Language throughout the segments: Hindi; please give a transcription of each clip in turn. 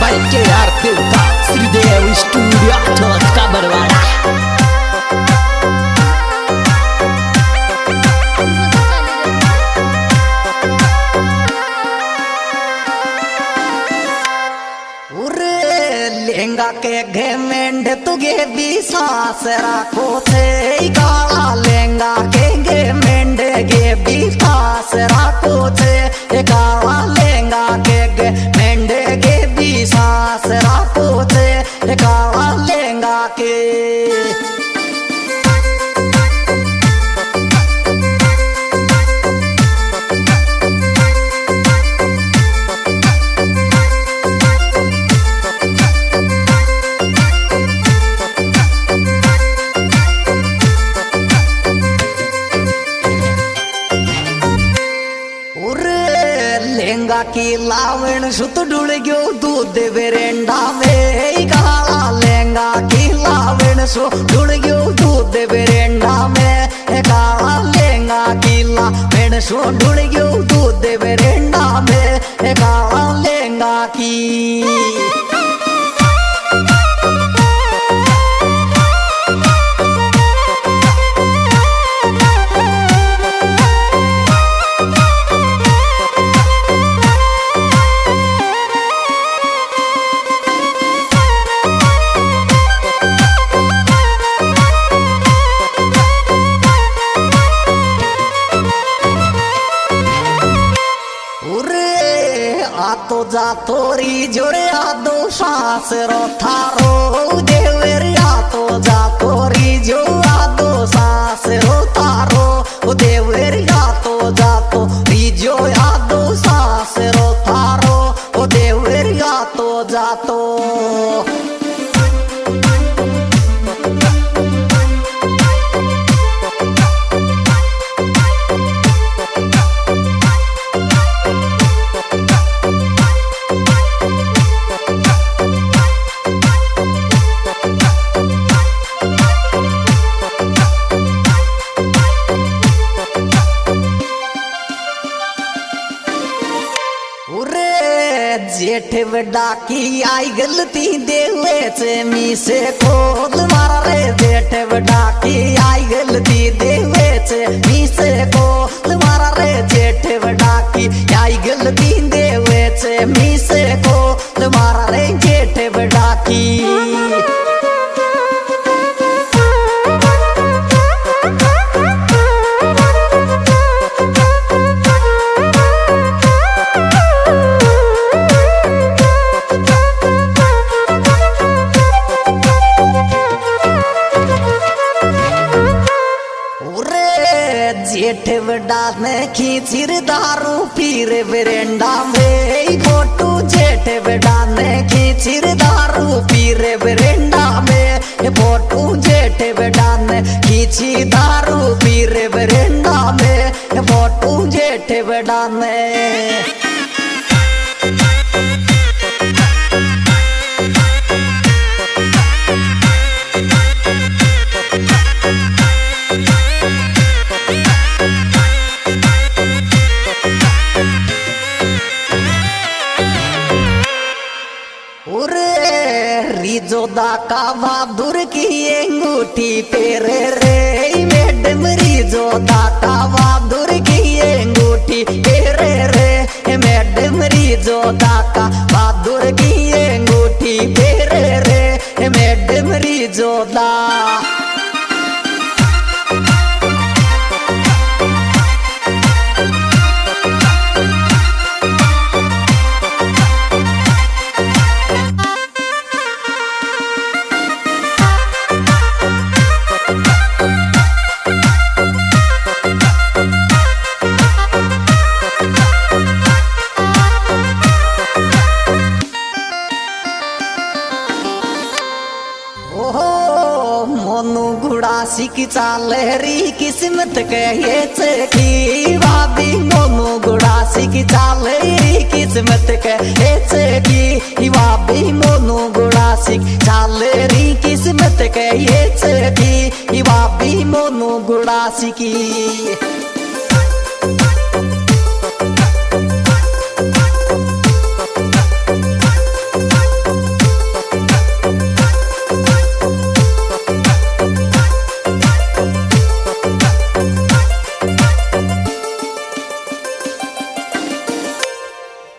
बाइके यार देवता श्रीदेव स्टूडियो ठोस का बरवाड़ा। लेंगा के घे मेंढ तुगे विश्वास राखो थे गाला लेंगा के घे मेंढ गे विश्वास राखो थे गाला लेंगा के घे मेंढ गे विश्वास राखो थे गाला लेंगा के। लेंगा की लावण सुत डुल गयो दूध बेरेंडा में गाला लेंगा की लावण सो डुल गयो दूध बेरेंडा में गाला लेंगा की लावण सो डुल गयो दूध बेरेंडा में गाला लेंगा की। तो जा तोरी जोरे आदो सांस रो थारो देवरिया तो जा तोरी जो आदो सांस रो थारो देवरिया तो जा तोरी जो आदो सांस रो थारो देवरिया तो जा तो। जेठ बड़ा की आई गलती देवे से मी से खोल मारा रे जेठ बड़ा की आई गलती देवे से मी से खोल मारा रे जेठ बड़ा की आई गलती देवे से मी से खोल मारा रे जेठ बड़ा की। जेठ बड़ा में खींचिर दारू पीर बेरेंडा में फोटू जेठ बड़ा में खींचिर दारू पीर बेरेंडा में फोटू जेठ बड़ा में खींची दारू पीर बेरेंडा में फोटू जेठ बड़ा में। रिजोदा का बहादुर की अंगूठी पेरे रे मैडम रिजोदा का बहादुर की अंगूठी पेरे रे मैडम रिजोदा का बहादुर की अंगूठी पेरे रे मैडम रिजोदा। सिक चाले री किस्मत कहे की भाभी मोनू गुड़ा सिक चाले री किस्मत कहे की भाभी मोनू गुड़ा सिक चाले री किस्मत कहे की भाभी मोनू गुड़ा सिकी।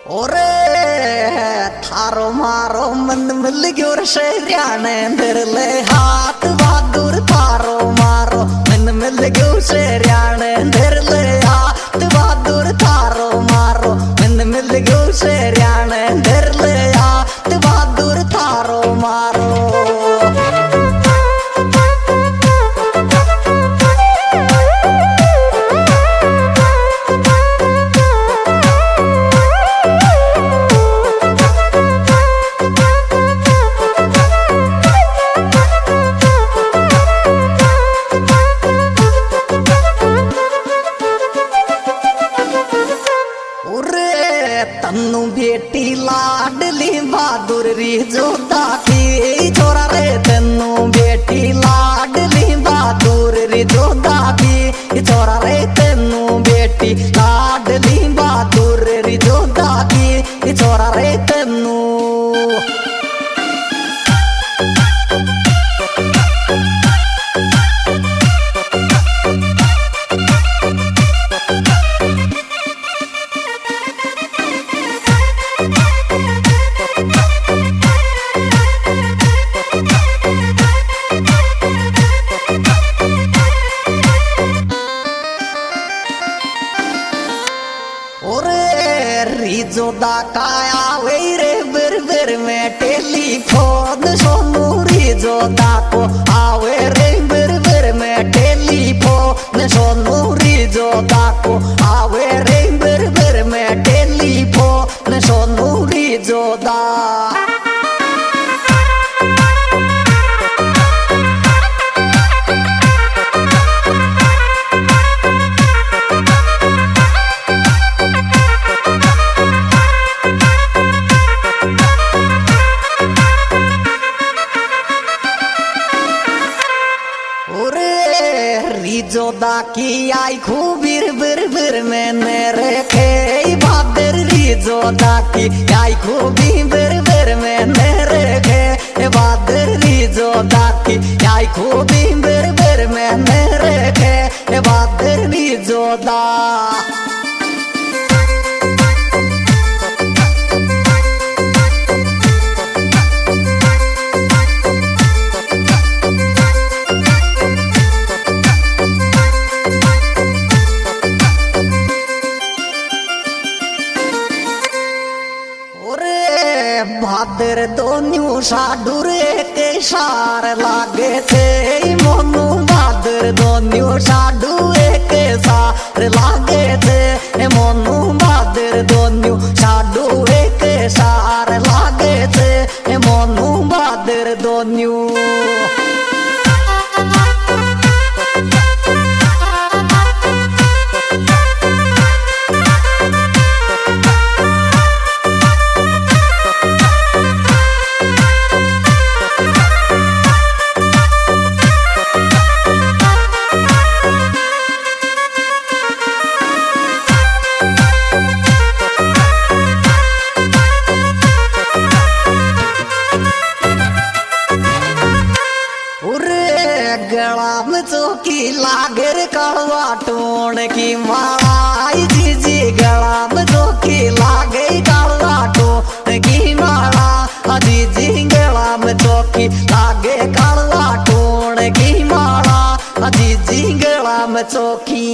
ओरे थारो मारो मन मिल गयो रे शेरियाने धरले हाथ बहादुर थारो मारो मन मिल गयो शेरियाने धरले हाथ बहादुर थारो मारो मन मिल गयो शेरियाने धरले हाथ बहादुर थारो मारो। तन्नू बेटी लाडली बहादुर री जोधा की छोरा रे तन्नू बेटी लाडली बहादुर री जोधा की छोरा रे तन्नू बेटी लाडली बहादुर री जोधा की छोरा रे तन्नू। जोदा काया वे रे बिर बिर में टेलीफोन सोनू री जोदा को आवे रे बिर बिर में टेलीफोन सोनू री जोदा को आवे रे बिर बिर में टेलीफोन सोनू री जोदा। जोदा की आई खूबीर बिर बिर में मेरे खे बहादुर री जोदा की आई खूबी बिर बिर में मेरे खे बहादुर री जोदा की आई खूबी बिर बिर में मेरे खे बहादुर री जोदा। बहादुर दोन्यू साडूर एक सार लागे थे मोनू बहादुर दोन्यू साडू एक सार लागे थे मोनू बहादुर दोन्यू साडू एक सार लागे थे मोनू बहादुर दोन्यू। गला में चौकी लागर कड़वा टोन की मालाई जीजी गला में चौकी लागे कड़वा टोन की माला जीजी गला में चौकी लागे कड़वा टोन की माला जीजी गला में चौकी।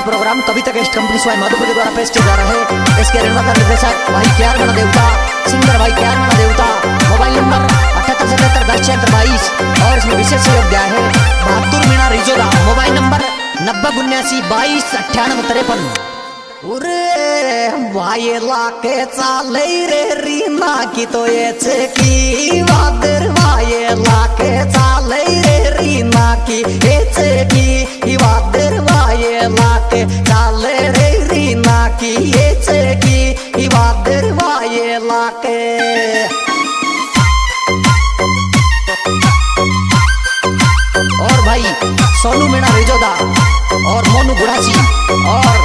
प्रोग्राम कविता गेस्ट कंपनी स्वाई मधुपुरी द्वारा पेश किया जा रहा है। इसके निर्माता निर्देशक भाई क्यार गणा देवता, सिंगर भाई क्यार गणा देवता। मोबाइल नंबर 787710 और इसमें विशेष सहयोग दिया है बहादुर मीणा रिजोदा। Mobile number 9079229853। उरे वाये लाके चाले रे रीना की तो ये की बहादुर वाये लाके चाले रे रीना की ये बहादुर वाये लाके चाले रे रीना की ये बहादुर वाये लाके। और भाई सोनू मीणा रिजोदा और मोनू गुड़ासी और